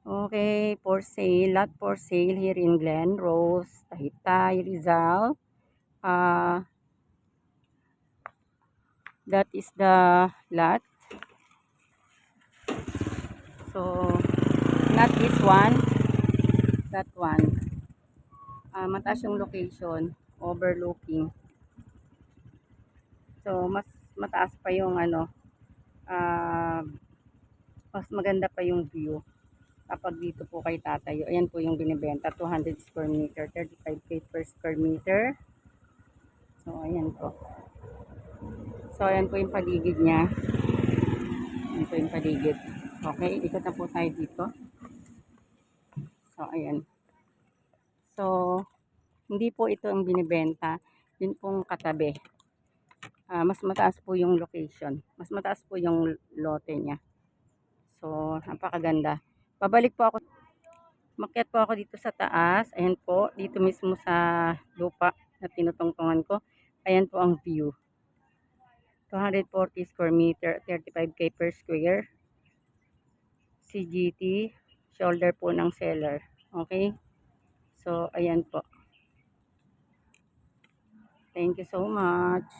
Okay, for sale, lot for sale here in Glen Rose, Taytay, Rizal. That is the lot. So, not this one, that one. Mataas yung location, overlooking. So, mas mataas pa yung ano, ah, mas maganda pa yung view. Kapag dito po kay tatayo, ayan po yung binibenta, 200 square meter, 35K per square meter. So, ayan po. So, ayan po yung paligid niya. Ayan po yung paligid. Okay, ikot na po tayo dito. So, ayan. So, hindi po ito ang binibenta. Yun pong katabi. Mas mataas po yung location. Mas mataas po yung lote niya. So, napakaganda. Pabalik po ako. Makyat po ako dito sa taas. Ayan po, dito mismo sa lupa na tinutungtungan ko. Ayan po ang view. 240 square meter, 35K per square. CGT, shoulder po ng seller. Okay? So, ayan po. Thank you so much.